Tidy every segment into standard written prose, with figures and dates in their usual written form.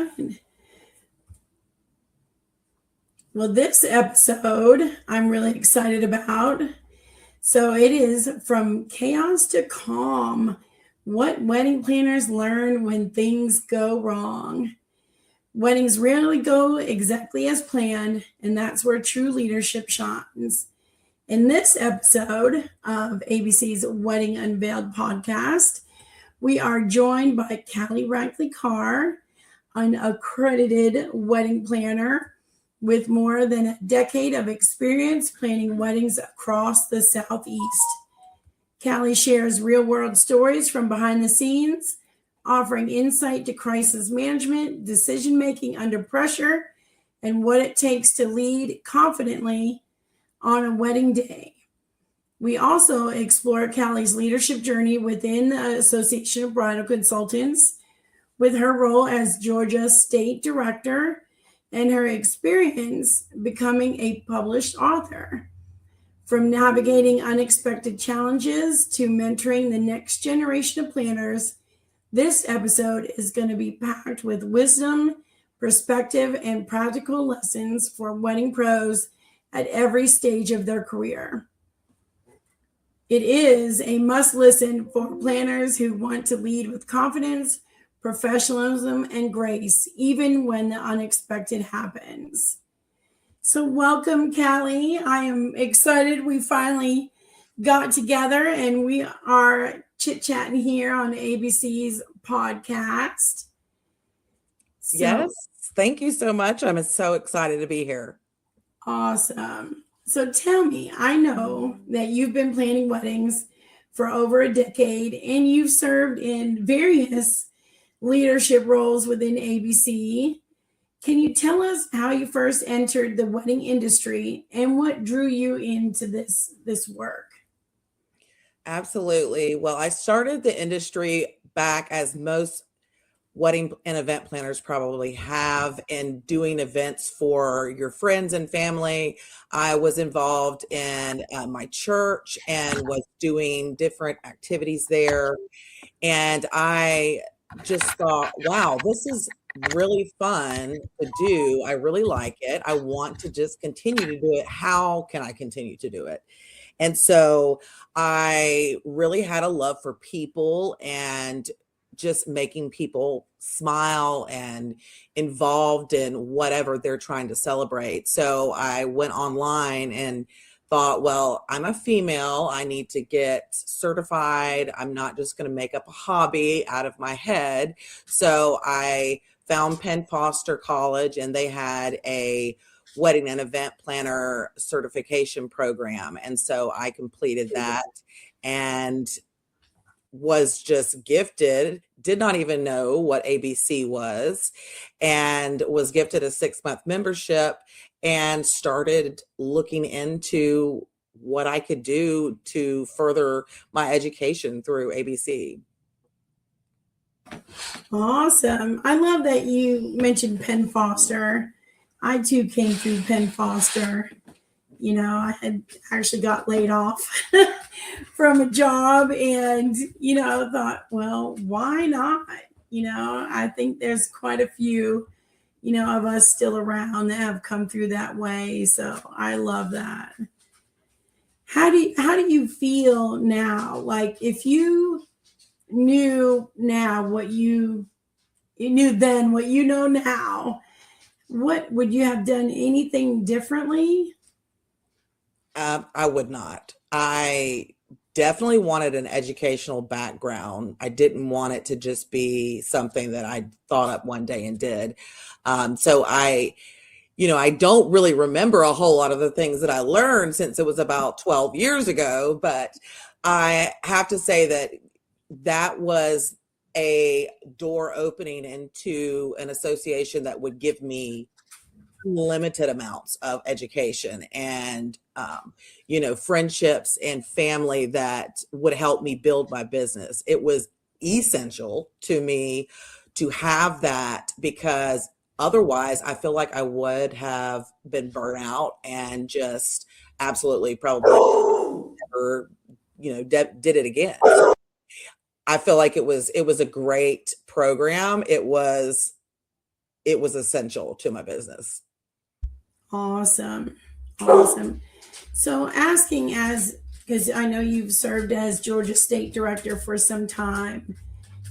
right. Well, this episode I'm really excited about. So it is from chaos to calm. What wedding planners learn when things go wrong. Weddings rarely go exactly as planned, and that's where true leadership shines. In this episode of ABC's Wedding Unveiled podcast, we are joined by Callie Rackley Carr, an accredited wedding planner with more than a decade of experience planning weddings across the Southeast. Callie shares real world stories from behind the scenes, offering insight to crisis management, decision making under pressure, and what it takes to lead confidently on a wedding day. We also explore Callie's leadership journey within the Association of Bridal Consultants, with her role as Georgia State Director and her experience becoming a published author. From navigating unexpected challenges to mentoring the next generation of planners, this episode is going to be packed with wisdom, perspective, and practical lessons for wedding pros at every stage of their career. It is a must listen for planners who want to lead with confidence, professionalism, and grace, even when the unexpected happens. So welcome, Callie. I am excited we finally got together and we are chit-chatting here on ABC's podcast. Yes, thank you so much. I'm so excited to be here. Awesome. So tell me, I know that you've been planning weddings for over a decade and you've served in various leadership roles within ABC. Can you tell us how you first entered the wedding industry and what drew you into this work? Absolutely. Well, I started the industry back as most wedding and event planners probably have in doing events for your friends and family. I was involved in my church and was doing different activities there. And I just thought, wow, this is really fun to do. I really like it. I want to just continue to do it. How can I continue to do it? And so I really had a love for people and just making people smile and involved in whatever they're trying to celebrate. So I went online and thought, well, I'm a female. I need to get certified. I'm not just going to make up a hobby out of my head. So I found Penn Foster College, and they had a wedding and event planner certification program. And so I completed that and was just gifted, did not even know what ABC was, and was gifted a 6-month membership and started looking into what I could do to further my education through ABC. Awesome. I love that you mentioned Penn Foster. I too came through Penn Foster. You know, I had actually got laid off from a job and, thought, well, why not? I think there's quite a few, of us still around that have come through that way. So I love that. How do you feel now? Like if you knew now what you knew then, what you know now, what would you have done anything differently? I would not. I definitely wanted an educational background. I didn't want it to just be something that I thought up one day and did. So I don't really remember a whole lot of the things that I learned since it was about 12 years ago, but I have to say that was a door opening into an association that would give me limited amounts of education and friendships and family that would help me build my business. It was essential to me to have that, because otherwise I feel like I would have been burnt out and just absolutely probably never did it again. I feel like it was a great program. It was it was essential to my business. Awesome. Awesome. So asking because I know you've served as Georgia State Director for some time,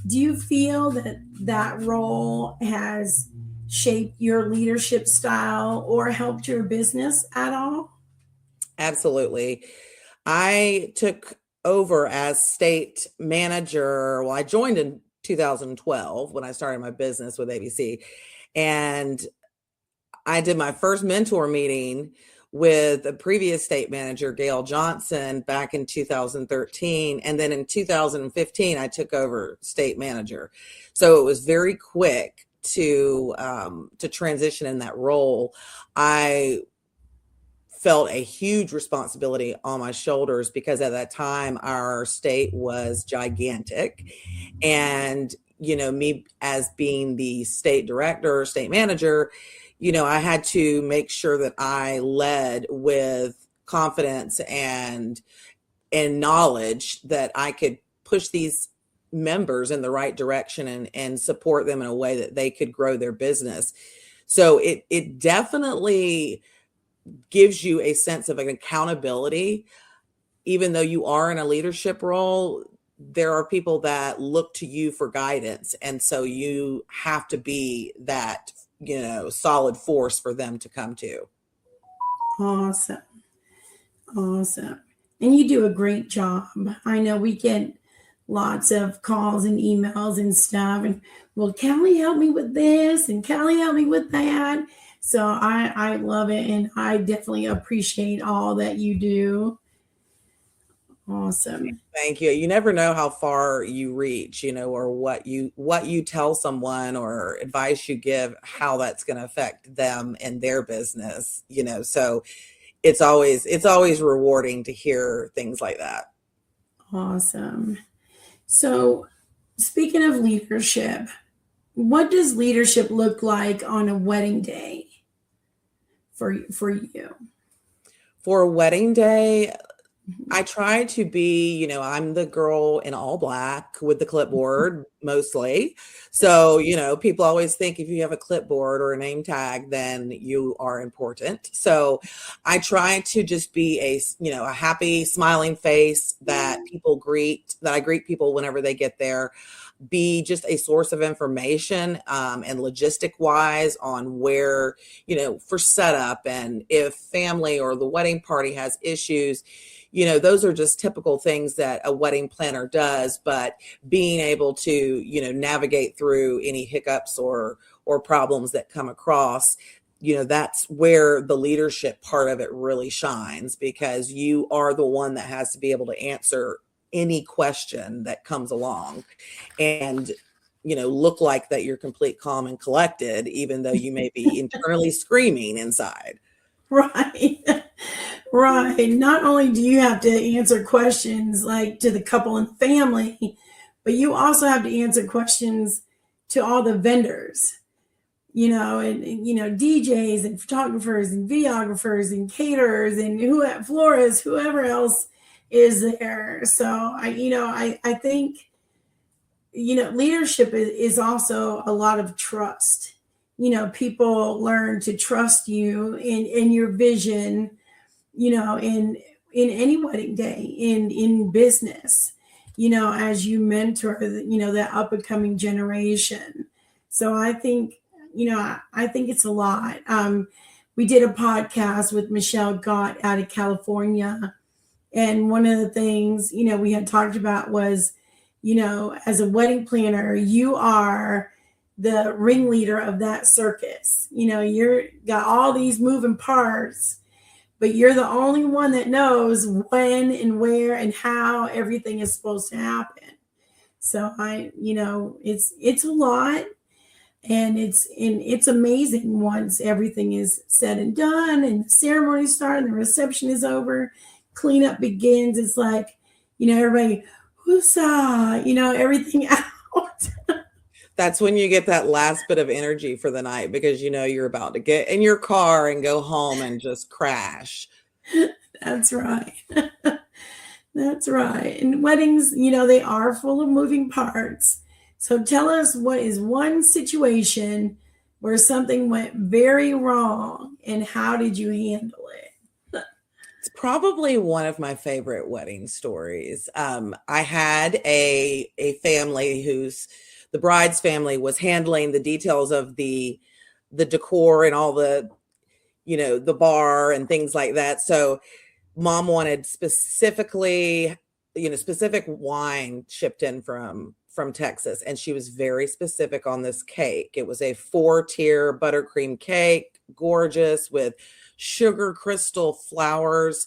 do you feel that that role has shaped your leadership style or helped your business at all? Absolutely. I took over as state manager. Well, I joined in 2012 when I started my business with ABC. And I did my first mentor meeting with a previous state manager, Gail Johnson, back in 2013. And then in 2015, I took over state manager. So it was very quick to transition in that role. I felt a huge responsibility on my shoulders because at that time our state was gigantic, and me as being the state director, state manager, I had to make sure that I led with confidence and knowledge that I could push these members in the right direction and support them in a way that they could grow their business. So it definitely gives you a sense of an accountability. Even though you are in a leadership role, there are people that look to you for guidance. And so you have to be that, solid force for them to come to. Awesome. Awesome. And you do a great job. I know we get lots of calls and emails and stuff. And well, Callie help me with this and Callie help me with that. So I love it, and I definitely appreciate all that you do. Awesome. Thank you. You never know how far you reach, or what you tell someone or advice you give, how that's going to affect them and their business, so it's always rewarding to hear things like that. Awesome. So speaking of leadership, what does leadership look like on a wedding day for you? For a wedding day, I try to be, I'm the girl in all black with the clipboard mostly. So, people always think if you have a clipboard or a name tag, then you are important. So I try to just be a happy, smiling face that I greet people whenever they get there. Be just a source of information and logistic wise on where, for setup, and if family or the wedding party has issues, those are just typical things that a wedding planner does. But being able to, navigate through any hiccups or problems that come across, that's where the leadership part of it really shines, because you are the one that has to be able to answer any question that comes along and look like that you're complete, calm, and collected, even though you may be internally screaming inside. Right. Right. Not only do you have to answer questions like to the couple and family, but you also have to answer questions to all the vendors, and DJs and photographers and videographers and caterers and florists, whoever else is there. So I think, leadership is also a lot of trust. People learn to trust you in your vision, in any wedding day, in business, as you mentor, that up and coming generation. So I think, I think it's a lot. We did a podcast with Michelle Gott out of California. And one of the things, we had talked about was, as a wedding planner, you are the ringleader of that circus. You're got all these moving parts, but you're the only one that knows when and where and how everything is supposed to happen. So it's a lot, and it's amazing once everything is said and done and the ceremony starts and the reception is over, cleanup begins. It's like, everybody, whoosah, everything out. That's when you get that last bit of energy for the night, because you're about to get in your car and go home and just crash. That's right. That's right. And weddings, they are full of moving parts. So tell us, what is one situation where something went very wrong, and how did you handle it? It's probably one of my favorite wedding stories. I had a family the bride's family was handling the details of the decor and all the, the bar and things like that. So mom wanted specific wine shipped in from Texas, and she was very specific on this cake. It was a 4-tier buttercream cake, gorgeous, with sugar crystal flowers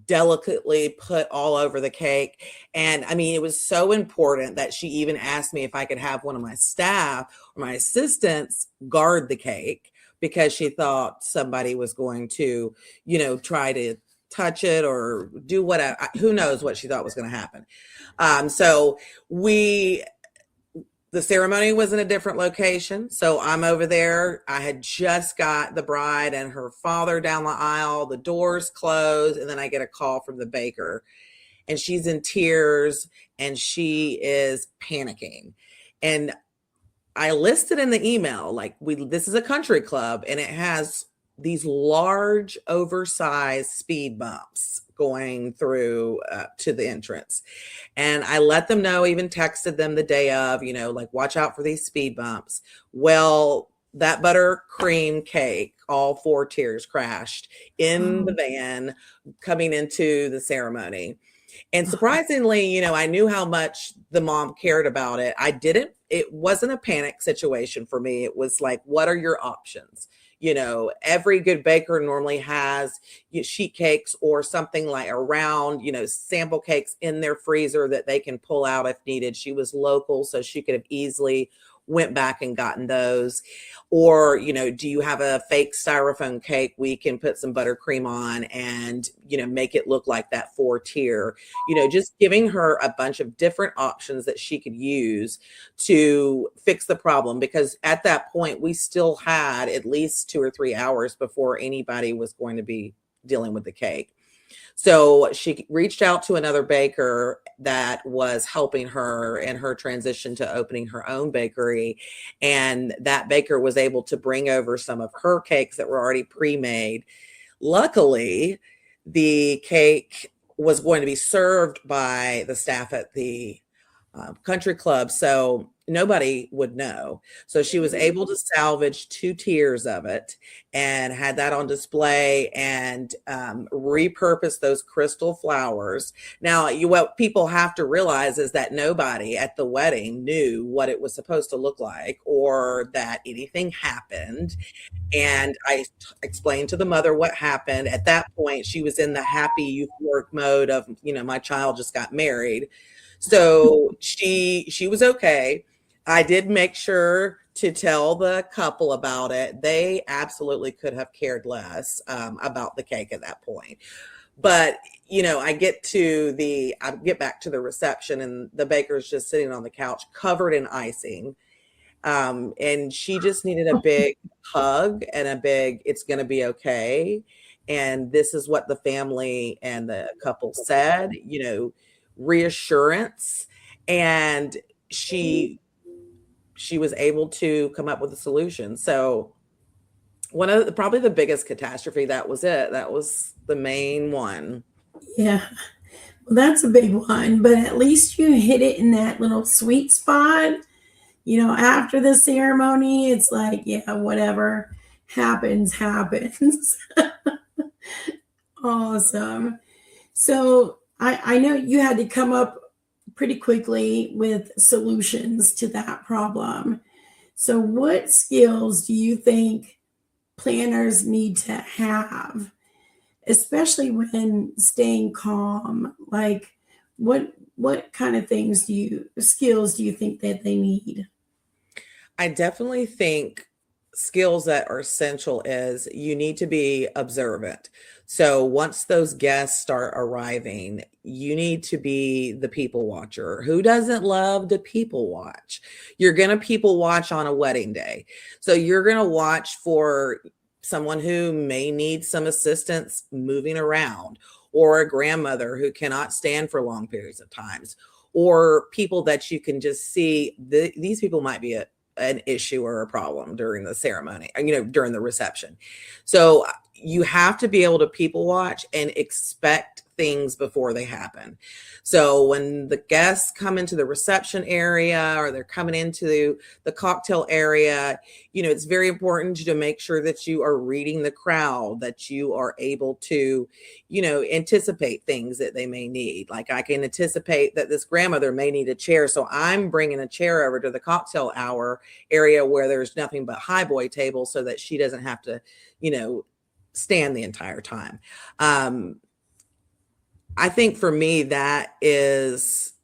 delicately put all over the cake. And I mean, it was so important that she even asked me if I could have one of my staff or my assistants guard the cake, because she thought somebody was going to, try to touch it or do whatever. Who knows what she thought was going to happen. So the ceremony was in a different location. So I'm over there. I had just got the bride and her father down the aisle. The doors closed, and then I get a call from the baker, and she's in tears and she is panicking. And I listed in the email, like, this is a country club, and it has these large, oversized speed bumps going through to the entrance. And I let them know, even texted them the day of, like, watch out for these speed bumps. Well, that buttercream cake, all 4 tiers, crashed in the van coming into the ceremony. And surprisingly, I knew how much the mom cared about it. It wasn't a panic situation for me. It was like, what are your options? Every good baker normally has sheet cakes or something like around, sample cakes in their freezer that they can pull out if needed. She was local, so she could have easily went back and gotten those. Or, do you have a fake styrofoam cake we can put some buttercream on and, make it look like that 4-tier, just giving her a bunch of different options that she could use to fix the problem. Because at that point, we still had at least 2 or 3 hours before anybody was going to be dealing with the cake. So she reached out to another baker that was helping her in her transition to opening her own bakery. And that baker was able to bring over some of her cakes that were already pre-made. Luckily, the cake was going to be served by the staff at the country club, so nobody would know. So she was able to salvage 2 tiers of it and had that on display, and repurpose those crystal flowers. Now, what people have to realize is that nobody at the wedding knew what it was supposed to look like or that anything happened. And I explained to the mother what happened. At that point, she was in the happy euphoric mode of, my child just got married. So she was okay. I did make sure to tell the couple about it. They absolutely could have cared less about the cake at that point. But, I get back to the reception, and the baker's just sitting on the couch covered in icing. And she just needed a big hug and it's going to be okay. And this is what the family and the couple said, reassurance. And she was able to come up with a solution. So probably the biggest catastrophe, that was it. That was the main one. Yeah. Well, that's a big one, but at least you hit it in that little sweet spot. After the ceremony, it's like, yeah, whatever happens. Awesome. So I know you had to come up pretty quickly with solutions to that problem. So what skills do you think planners need to have, especially when staying calm? Like, what kind of skills do you think that they need? I definitely think skills that are essential is you need to be observant. So once those guests start arriving, you need to be the people watcher. Who doesn't love to people watch? You're going to people watch on a wedding day. So you're going to watch for someone who may need some assistance moving around, or a grandmother who cannot stand for long periods of times, or people that you can just see, these people might be a an issue or a problem during the ceremony, during the reception. So you have to be able to people watch and expect things before they happen. So when the guests come into the reception area or they're coming into the cocktail area, it's very important to make sure that you are reading the crowd, that you are able to, anticipate things that they may need. Like I can anticipate that this grandmother may need a chair. So I'm bringing a chair over to the cocktail hour area where there's nothing but high boy tables so that she doesn't have to, stand the entire time. I think for me, that is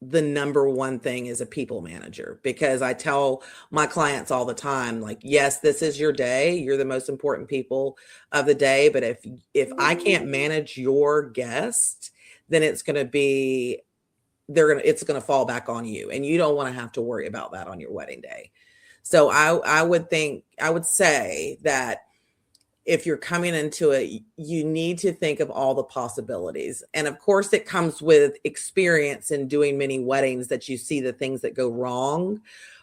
the number one thing as a people manager, because I tell my clients all the time, like, yes, this is your day. You're the most important people of the day. But if I can't manage your guest, then it's going to fall back on you. And you don't want to have to worry about that on your wedding day. So I would say that if you're coming into it, you need to think of all the possibilities. And of course, it comes with experience in doing many weddings that you see the things that go wrong.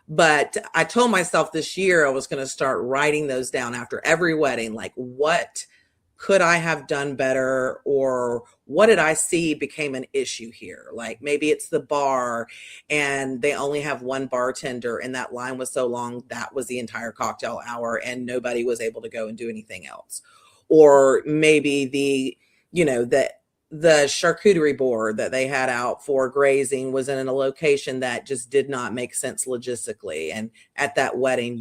But I told myself this year I was going to start writing those down after every wedding, like what could I have done better, or what did I see became an issue here? Like maybe it's the bar and they only have one bartender and that line was so long that was the entire cocktail hour and nobody was able to go and do anything else. Or maybe the charcuterie board that they had out for grazing was in a location that just did not make sense logistically. And at that wedding,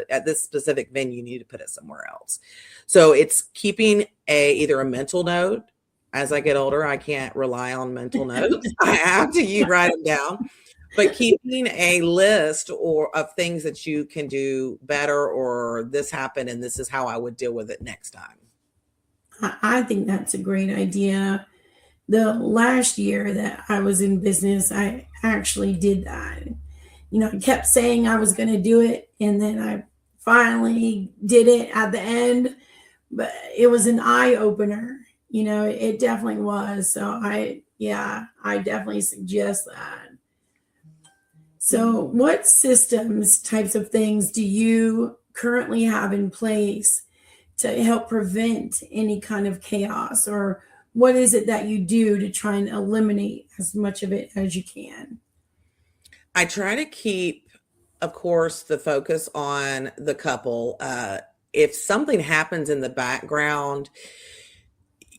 at this specific venue, you need to put it somewhere else. So it's keeping either a mental note. As I get older, I can't rely on mental notes. I have to write them down. But keeping a list of things that you can do better, or this happened and this is how I would deal with it next time. I think that's a great idea. The last year that I was in business, I actually did that. I kept saying I was going to do it, and then I finally did it at the end. But it was an eye opener. It definitely was. So I definitely suggest that. So what systems, types of things do you currently have in place to help prevent any kind of chaos, or what is it that you do to try and eliminate as much of it as you can? I try to keep, of course, the focus on the couple. If something happens in the background,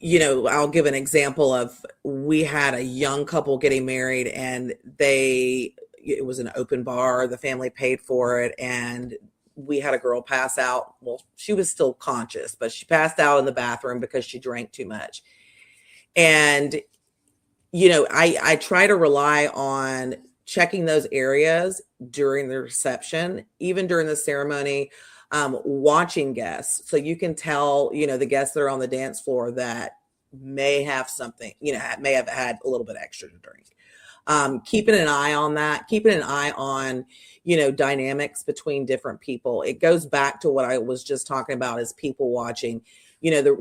I'll give an example of, we had a young couple getting married and it was an open bar. The family paid for it. And we had a girl pass out. Well, she was still conscious, but she passed out in the bathroom because she drank too much. And, I try to rely on checking those areas during the reception, even during the ceremony, watching guests. So you can tell, the guests that are on the dance floor that may have something, may have had a little bit extra to drink. Keeping an eye on that, keeping an eye on, dynamics between different people. It goes back to what I was just talking about, is people watching.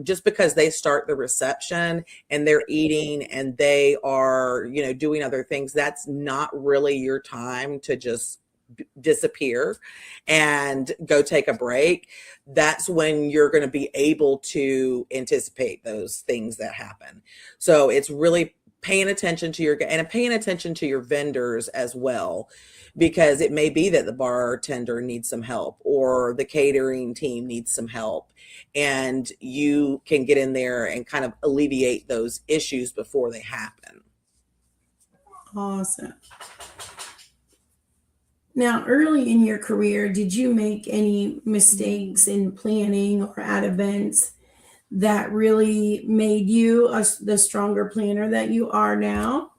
Just because they start the reception and they're eating and they are, doing other things, that's not really your time to just disappear and go take a break. That's when you're going to be able to anticipate those things that happen. So it's really paying attention to your vendors as well, because it may be that the bartender needs some help or the catering team needs some help, and you can get in there and kind of alleviate those issues before they happen. Awesome. Now, early in your career, did you make any mistakes in planning or at events that really made you the stronger planner that you are now?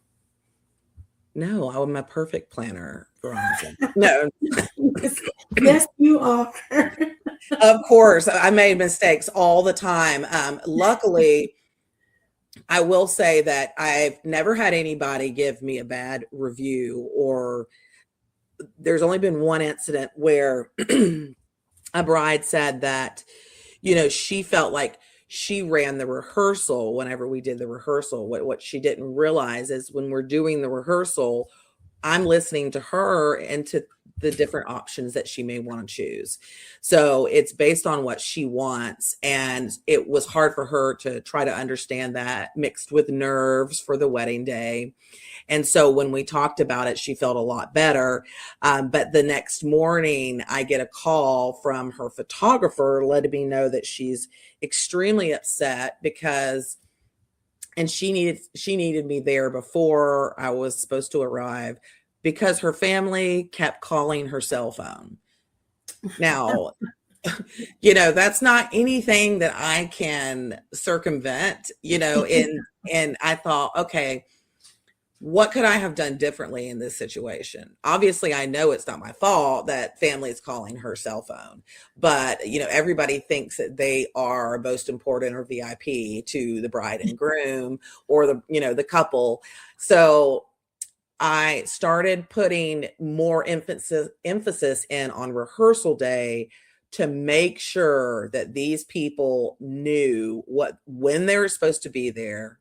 No, I'm a perfect planner, Veronica. No. Yes, you are. Of course, I made mistakes all the time. Luckily, I will say that I've never had anybody give me a bad review, or there's only been one incident where a bride said that, she felt like she ran the rehearsal whenever we did the rehearsal. What she didn't realize is when we're doing the rehearsal, I'm listening to her and to the different options that she may want to choose. So it's based on what she wants. And it was hard for her to try to understand that, mixed with nerves for the wedding day. And so when we talked about it, she felt a lot better. But the next morning, I get a call from her photographer letting me know that she's extremely upset because, and she needed me there before I was supposed to arrive, because her family kept calling her cell phone. Now, that's not anything that I can circumvent, and I thought, okay, what could I have done differently in this situation? Obviously, I know it's not my fault that family is calling her cell phone, but everybody thinks that they are most important or VIP to the bride and groom or the couple. So I started putting more emphasis in on rehearsal day to make sure that these people knew when they were supposed to be there.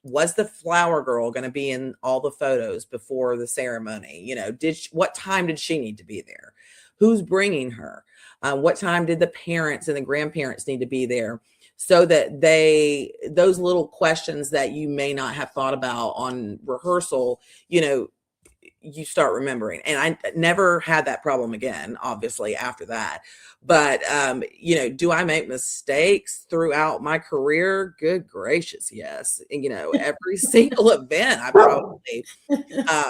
Was the flower girl going to be in all the photos before the ceremony? What time did she need to be there? Who's bringing her? What time did the parents and the grandparents need to be there? So that those little questions that you may not have thought about on rehearsal, you start remembering. And I never had that problem again, obviously, after that. But, do I make mistakes throughout my career? Good gracious, yes. And, every single event, I probably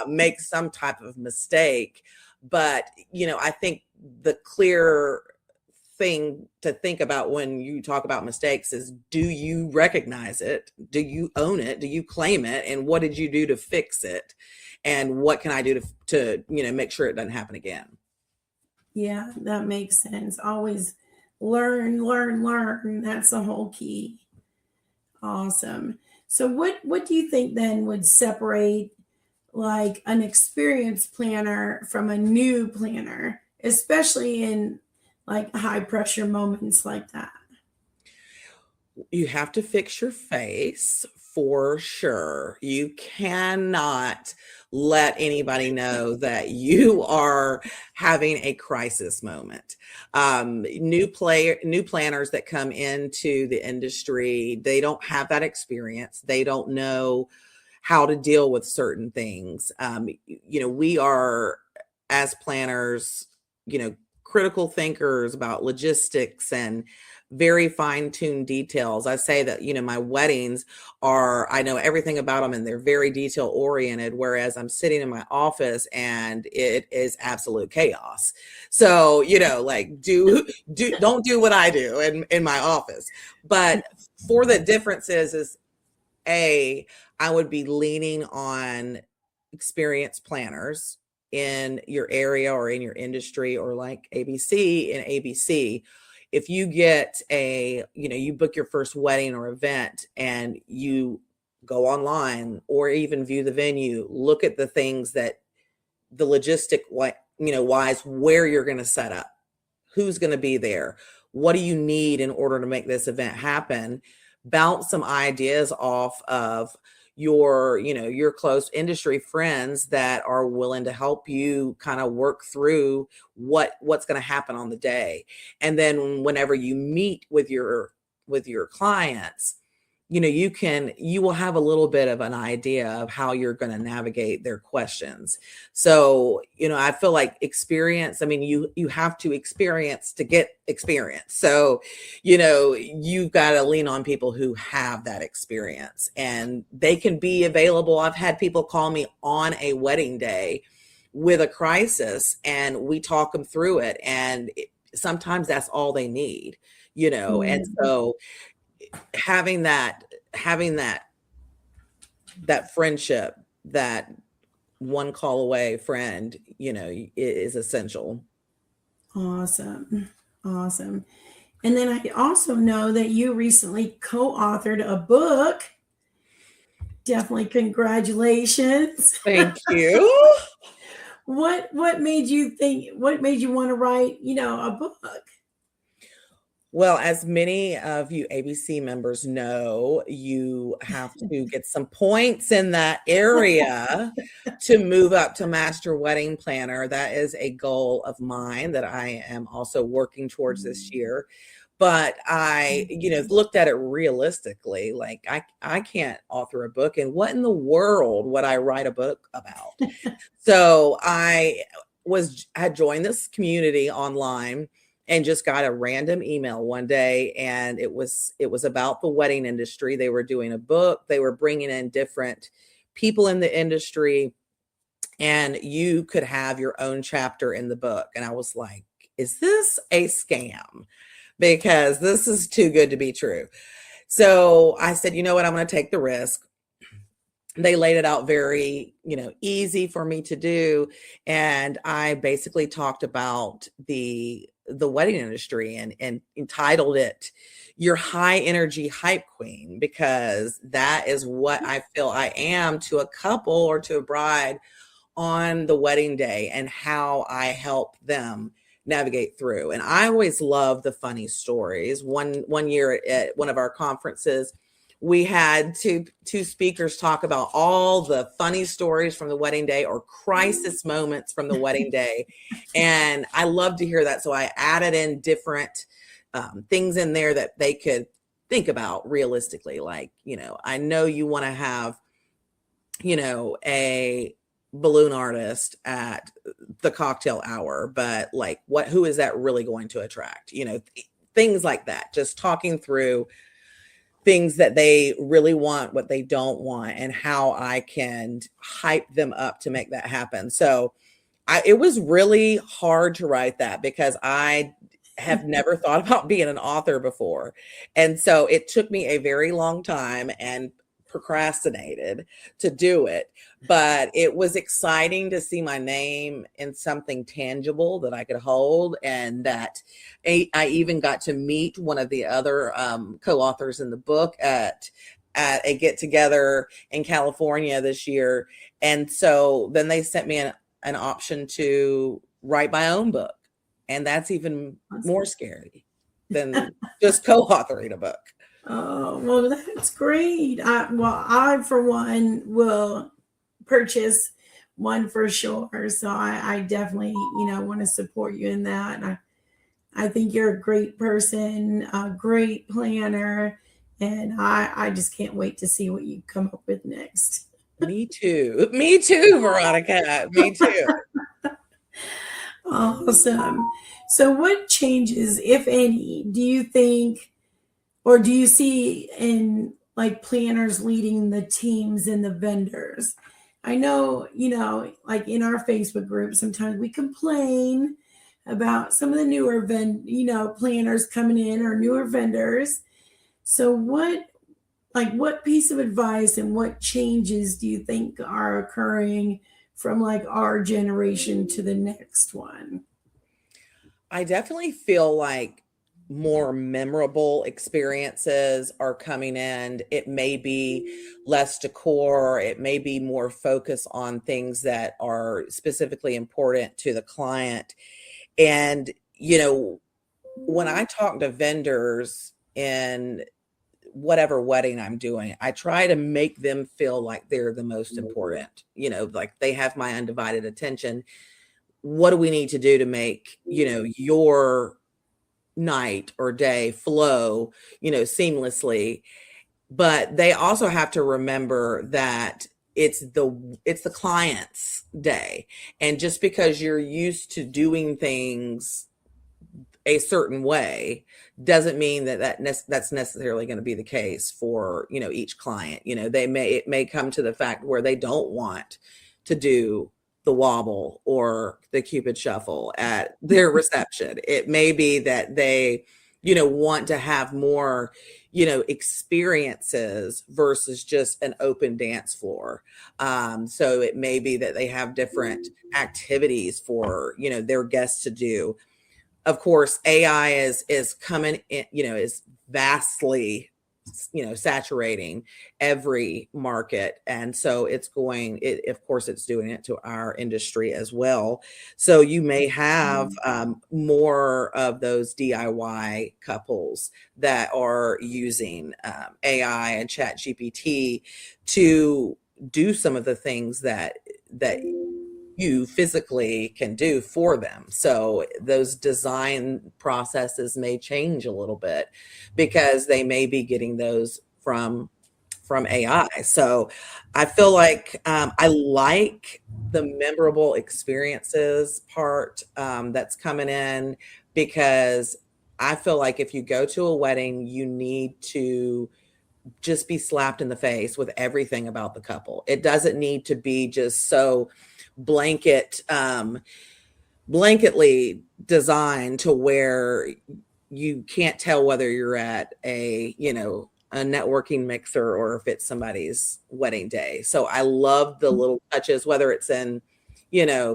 make some type of mistake. But, I think the clear thing to think about when you talk about mistakes is, do you recognize it? Do you own it? Do you claim it? And what did you do to fix it? And what can I do to make sure it doesn't happen again? Yeah, that makes sense. Always learn. That's the whole key. Awesome. So what do you think then would separate like an experienced planner from a new planner, especially in like high pressure moments like that? You have to fix your face for sure. You cannot let anybody know that you are having a crisis moment. New planners that come into the industry, they don't have that experience. They don't know how to deal with certain things. We are, as planners, critical thinkers about logistics and very fine-tuned details. I say that, my weddings I know everything about them and they're very detail oriented, whereas I'm sitting in my office and it is absolute chaos. So, don't do what I do in my office. But for the differences is I would be leaning on experienced planners in your area or in your industry, or like ABC and ABC. If you get you book your first wedding or event and you go online or even view the venue, look at the things that the logistic, wise, where you're going to set up, who's going to be there, what do you need in order to make this event happen? Bounce some ideas off of your close industry friends that are willing to help you kind of work through what's going to happen on the day. And then whenever you meet with your clients, you will have a little bit of an idea of how you're going to navigate their questions. So, I feel like experience, you have to experience to get experience. So, you've got to lean on people who have that experience and they can be available. I've had people call me on a wedding day with a crisis and we talk them through it. And sometimes that's all they need, and so having that friendship, that one call away friend, is essential. Awesome. And then I also know that you recently co-authored a book. Definitely congratulations. Thank you. What made you want to write, a book? Well, as many of you ABC members know, you have to get some points in that area to move up to Master Wedding Planner. That is a goal of mine that I am also working towards this year. But I, looked at it realistically, like I can't author a book, and what in the world would I write a book about? So I had joined this community online and just got a random email one day, and it was about the wedding industry. They were doing a book. They were bringing in different people in the industry, and you could have your own chapter in the book. And I was like, is this a scam? Because this is too good to be true. So I said, you know what? I'm going to take the risk. They laid it out very, easy for me to do. And I basically talked about the wedding industry and entitled it Your High Energy Hype Queen, because that is what I feel I am to a couple or to a bride on the wedding day, and how I help them navigate through. And I always love the funny stories. One year at one of our conferences, we had two speakers talk about all the funny stories from the wedding day or crisis moments from the wedding day. And I love to hear that. So I added in different things in there that they could think about realistically. Like, I know you want to have, a balloon artist at the cocktail hour, but like, who is that really going to attract? Things like that. Just talking through things that they really want, what they don't want, and how I can hype them up to make that happen. So it was really hard to write that because I have never thought about being an author before. And so it took me a very long time and procrastinated to do it, but it was exciting to see my name in something tangible that I could hold, and that I even got to meet one of the other co-authors in the book at a get-together in California this year. And so then they sent me an option to write my own book, and that's even more scary than just co-authoring a book. Oh, well, that's great. I for one will purchase one for sure. So I definitely, want to support you in that. And I think you're a great person, a great planner, and I just can't wait to see what you come up with next. Me too, Veronica. Me too. Awesome. So what changes, if any, do you think, or do you see in like planners leading the teams and the vendors? I know, like in our Facebook group, sometimes we complain about some of the newer planners coming in or newer vendors. So what piece of advice and what changes do you think are occurring from like our generation to the next one? I definitely feel like more memorable experiences are coming in. It may be less decor. It may be more focus on things that are specifically important to the client. And, when I talk to vendors in whatever wedding I'm doing, I try to make them feel like they're the most important, like they have my undivided attention. What do we need to do to make, your night or day flow, seamlessly? But they also have to remember that it's the client's day. And just because you're used to doing things a certain way doesn't mean that's necessarily going to be the case for, each client. It may come to the fact where they don't want to do the wobble or the Cupid shuffle at their reception. It may be that they, want to have more, experiences versus just an open dance floor. So it may be that they have different activities for, their guests to do. Of course, AI is coming in, is vastly saturating every market. And so of course, it's doing it to our industry as well. So you may have more of those DIY couples that are using AI and Chat GPT to do some of the things that you physically can do for them. So those design processes may change a little bit because they may be getting those from AI. So I feel like I like the memorable experiences part that's coming in, because I feel like if you go to a wedding, you need to just be slapped in the face with everything about the couple. It doesn't need to be just so blanketly designed to where you can't tell whether you're at a networking mixer or if it's somebody's wedding day. So I love the little touches, whether it's in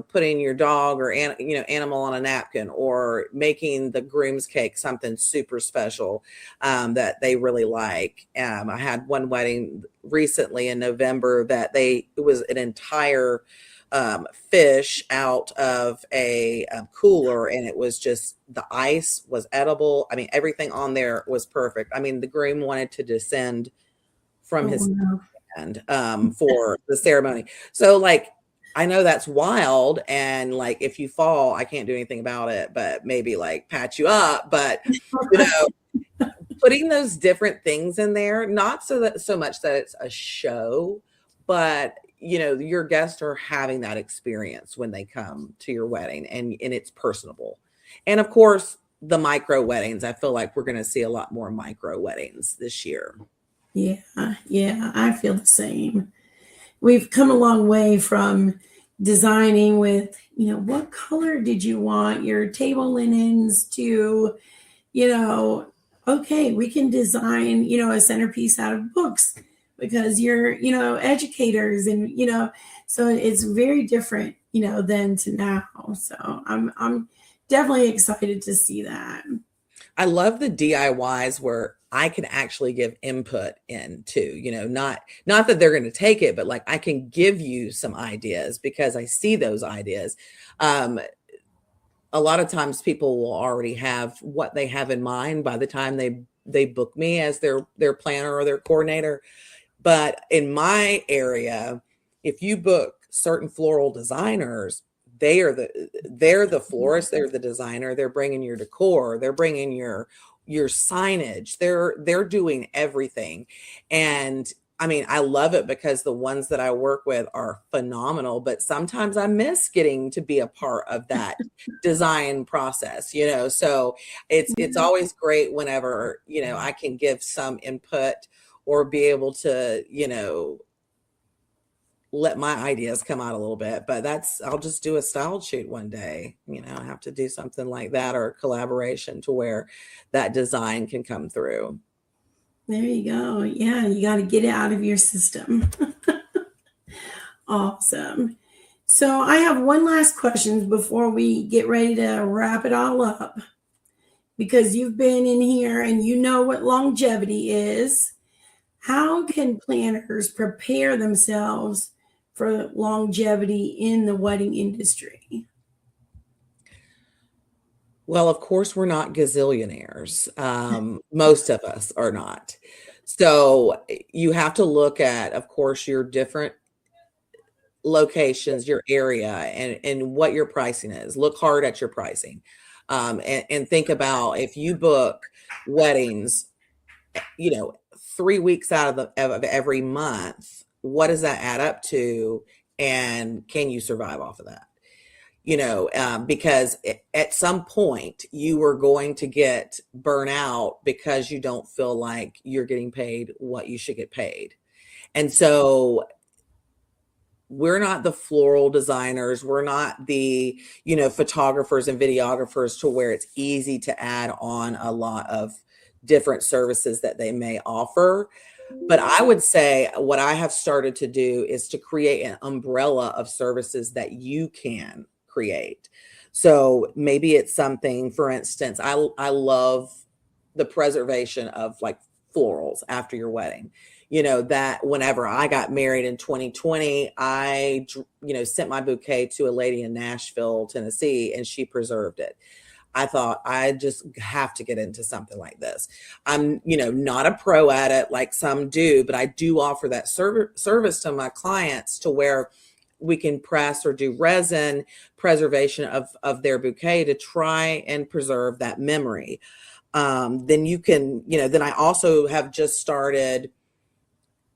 putting your dog or animal on a napkin, or making the groom's cake something super special that they really like. I had one wedding recently in November that it was an entire fish out of a cooler, and it was just, the ice was edible. I mean, everything on there was perfect. I mean, the groom wanted to descend from his hand for the ceremony. So like, I know that's wild, and like, if you fall, I can't do anything about it, but maybe like patch you up. But putting those different things in there, not so much that it's a show, but your guests are having that experience when they come to your wedding, and it's personable. And of course, the micro weddings, I feel like we're going to see a lot more micro weddings this year. Yeah, I feel the same. We've come a long way from designing with, what color did you want your table linens to, okay, we can design, a centerpiece out of books because you're, educators, and, so it's very different, than to now. So I'm definitely excited to see that. I love the DIYs where I can actually give input in too, not that they're going to take it, but like, I can give you some ideas because I see those ideas. A lot of times people will already have what they have in mind by the time they book me as their planner or their coordinator. But in my area, if you book certain floral designers, they're the florist, they're the designer, they're bringing your decor, they're bringing your signage, they're doing everything. And I mean, I love it because the ones that I work with are phenomenal, but sometimes I miss getting to be a part of that design process, so it's always great whenever, I can give some input or be able to, let my ideas come out a little bit. But I'll just do a style shoot one day, I have to do something like that, or a collaboration to where that design can come through. There you go. Yeah, you got to get it out of your system. Awesome. So I have one last question before we get ready to wrap it all up, because you've been in here and you know what longevity is. How can planners prepare themselves for longevity in the wedding industry? Well, of course, we're not gazillionaires. Most of us are not. So you have to look at, of course, your different locations, your area, and what your pricing is. Look hard at your pricing, and think about, if you book weddings, 3 weeks out of every month, what does that add up to? And can you survive off of that? Because at some point you are going to get burnout because you don't feel like you're getting paid what you should get paid. And so we're not the floral designers. We're not the, photographers and videographers to where it's easy to add on a lot of different services that they may offer. But I would say what I have started to do is to create an umbrella of services that you can create. So maybe it's something, for instance, I love the preservation of like florals after your wedding. That whenever I got married in 2020, I, sent my bouquet to a lady in Nashville, Tennessee, and she preserved it. I thought, I just have to get into something like this. I'm, not a pro at it like some do, but I do offer that service to my clients to where we can press or do resin preservation of their bouquet to try and preserve that memory. Then you can, then I also have just started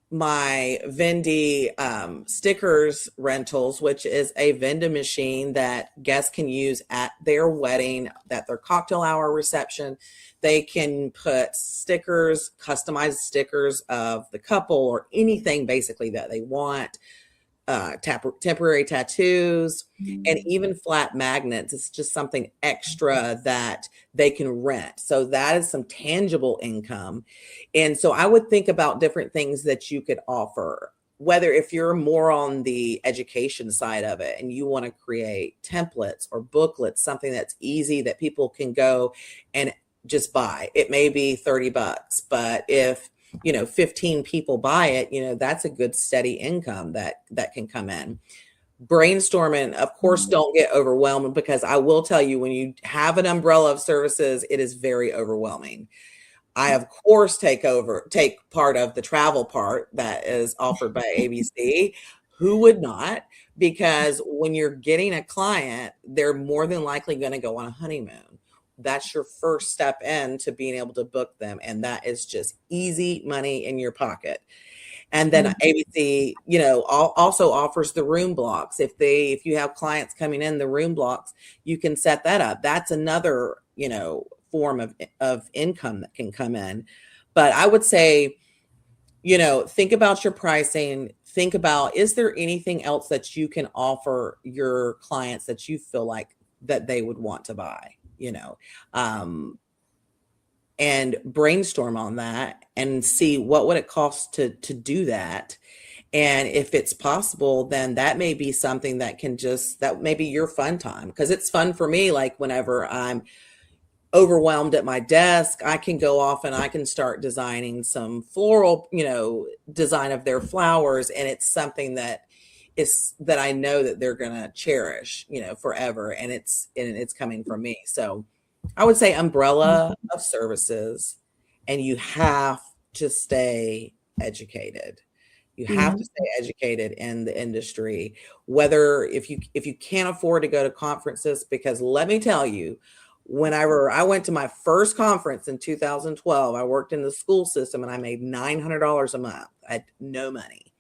my Vendy stickers rentals, which is a vending machine that guests can use at their wedding, at their cocktail hour reception. They can put stickers, customized stickers of the couple or anything basically that they want. Temporary tattoos, and even flat magnets. It's just something extra that they can rent. So that is some tangible income. And so I would think about different things that you could offer, whether if you're more on the education side of it and you want to create templates or booklets, something that's easy that people can go and just buy. It may be $30, but if 15 people buy it, that's a good steady income that can come in. Brainstorming, of course, don't get overwhelmed, because I will tell you, when you have an umbrella of services, it is very overwhelming. I, of course, take part of the travel part that is offered by ABC. Who would not? Because when you're getting a client, they're more than likely going to go on a honeymoon. That's your first step into being able to book them. And that is just easy money in your pocket. And then ABC, also offers the room blocks. If you have clients coming in, the room blocks, you can set that up. That's another, form of income that can come in. But I would say, think about your pricing. Think about, is there anything else that you can offer your clients that you feel like that they would want to buy? And brainstorm on that and see what would it cost to do that. And if it's possible, then that may be something that may be your fun time. Because it's fun for me, like whenever I'm overwhelmed at my desk, I can go off and I can start designing some floral, design of their flowers. And it's something that I know that they're going to cherish, forever. And it's coming from me. So I would say umbrella of services, and you have to stay educated. You have to stay educated in the industry, whether if you can't afford to go to conferences, because let me tell you, whenever I went to my first conference in 2012, I worked in the school system and I made $900 a month. I had no money.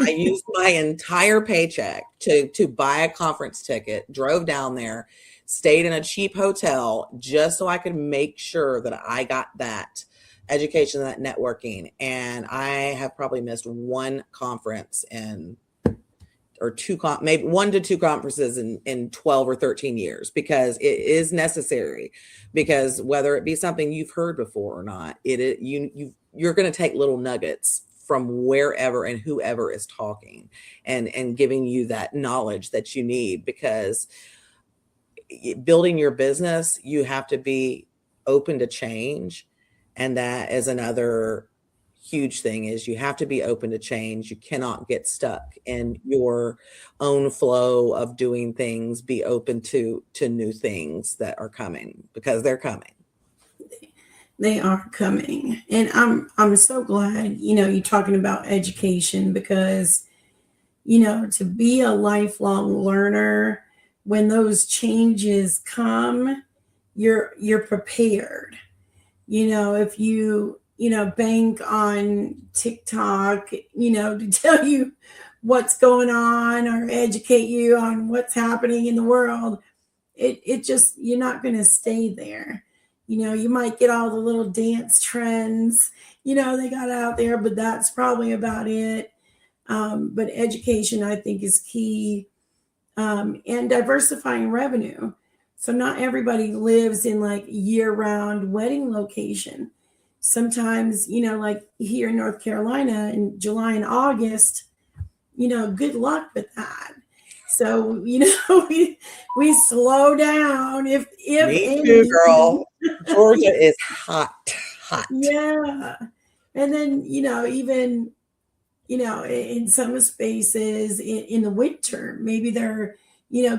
I used my entire paycheck to buy a conference ticket, drove down there, stayed in a cheap hotel just so I could make sure that I got that education, that networking. And I have probably missed one conference maybe 1 to 2 conferences in 12 or 13 years, because it is necessary. Because whether it be something you've heard before or not, you're going to take little nuggets from wherever and whoever is talking and giving you that knowledge that you need. Because building your business, you have to be open to change. And that is another huge thing, is you have to be open to change. You cannot get stuck in your own flow of doing things. Be open to new things that are coming, because they're coming. They are coming. And I'm so glad, you're talking about education, because, to be a lifelong learner, when those changes come, you're prepared. If you, bank on TikTok, to tell you what's going on or educate you on what's happening in the world, it just, you're not going to stay there. You might get all the little dance trends, they got out there, but that's probably about it. But education, I think, is key. And diversifying revenue. So not everybody lives in like year-round wedding location. Sometimes, like here in North Carolina in July and August, good luck with that. So, we slow down if Me too, girl. Georgia is hot. hot. Yeah. And then, even, in some spaces in the winter, maybe they're,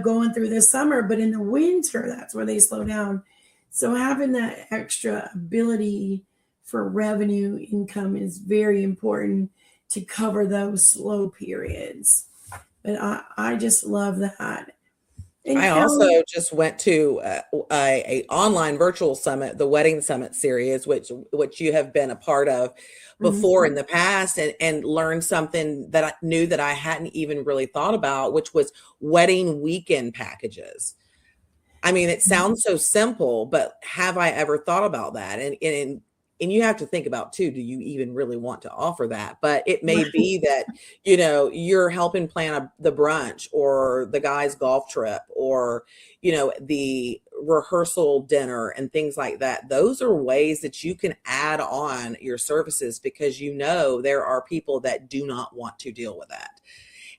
going through the summer, but in the winter, that's where they slow down. So having that extra ability for revenue income is very important to cover those slow periods. But I just love that. And I also Callie, just went to a online virtual summit, the Wedding Summit series, which you have been a part of before in mhm, the past, and learned something that I knew that I hadn't even really thought about, which was wedding weekend packages. I mean, it sounds so simple, but have I ever thought about that? And you have to think about too, do you even really want to offer that? But it may right. be that, you're helping plan the brunch or the guy's golf trip or, the rehearsal dinner and things like that. Those are ways that you can add on your services because there are people that do not want to deal with that.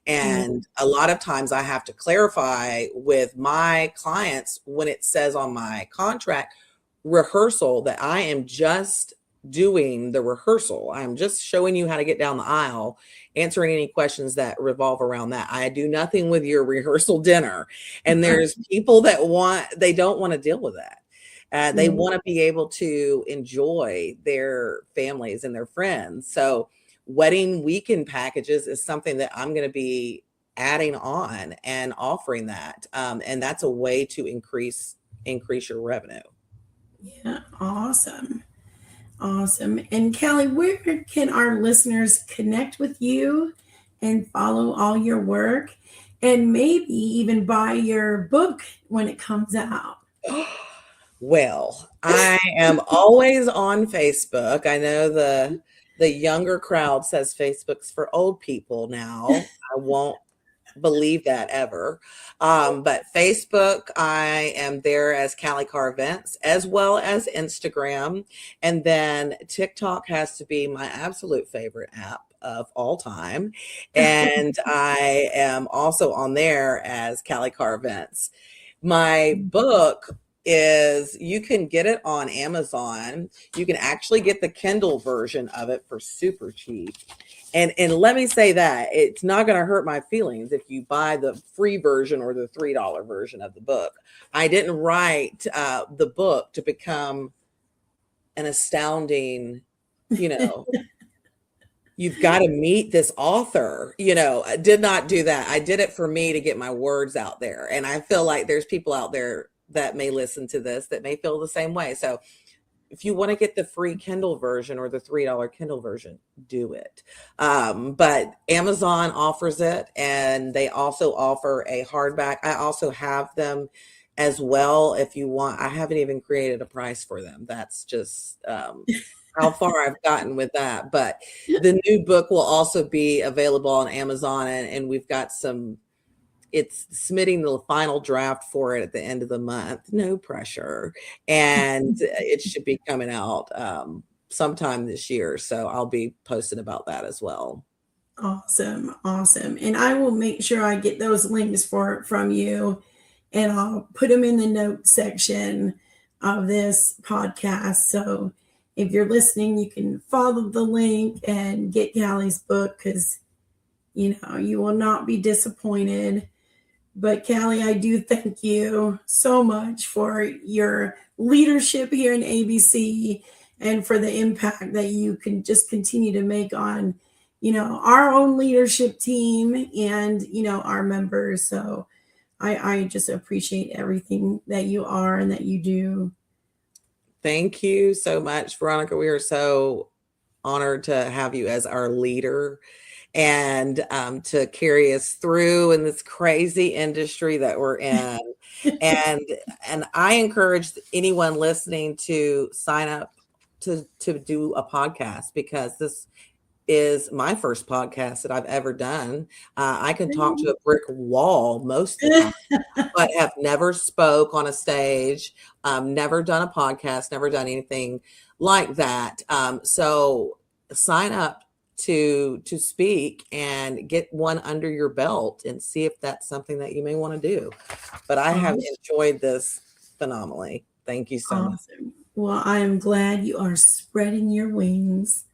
Yeah. And a lot of times I have to clarify with my clients when it says on my contract rehearsal that I am just doing the rehearsal. I'm just showing you how to get down the aisle, answering any questions that revolve around that. I do nothing with your rehearsal dinner. And there's people that they don't want to deal with that. They Yeah. want to be able to enjoy their families and their friends. So wedding weekend packages is something that I'm going to be adding on and offering that. And that's a way to increase your revenue. Yeah. Awesome. Awesome. And Callie, where can our listeners connect with you and follow all your work and maybe even buy your book when it comes out? Well, I am always on Facebook. I know the younger crowd says Facebook's for old people now. I won't believe that ever. But Facebook, I am there as Callie Carr Events, as well as Instagram. And then TikTok has to be my absolute favorite app of all time. And I am also on there as Callie Carr Events. My book you can get it on Amazon. You can actually get the Kindle version of it for super cheap. And let me say that it's not going to hurt my feelings if you buy the free version or the $3 version of the book. I didn't write the book to become an astounding, you know, you've got to meet this author. I did not do that. I did it for me to get my words out there. And I feel like there's people out there that may listen to this that may feel the same way. So if you want to get the free Kindle version or the $3 Kindle version, do it. But Amazon offers it, and they also offer a hardback. I also have them as well. If you want, I haven't even created a price for them. That's just how far I've gotten with that. But the new book will also be available on Amazon, and we've got it's submitting the final draft for it at the end of the month. No pressure. And it should be coming out sometime this year. So I'll be posting about that as well. Awesome. Awesome. And I will make sure I get those links from you and I'll put them in the notes section of this podcast. So if you're listening, you can follow the link and get Callie's book because you will not be disappointed. But Callie, I do thank you so much for your leadership here in ABC and for the impact that you can just continue to make on, our own leadership team and, our members. So I just appreciate everything that you are and that you do. Thank you so much, Veronica. We are so honored to have you as our leader and to carry us through in this crazy industry that we're in. And I encourage anyone listening to sign up to do a podcast because this is my first podcast that I've ever done. I can talk to a brick wall most of the time, but have never spoke on a stage, never done a podcast, never done anything like that. So sign up to speak and get one under your belt and see if that's something that you may want to do. But I have enjoyed this phenomenally. Thank you so much. Awesome. Well, I am glad you are spreading your wings.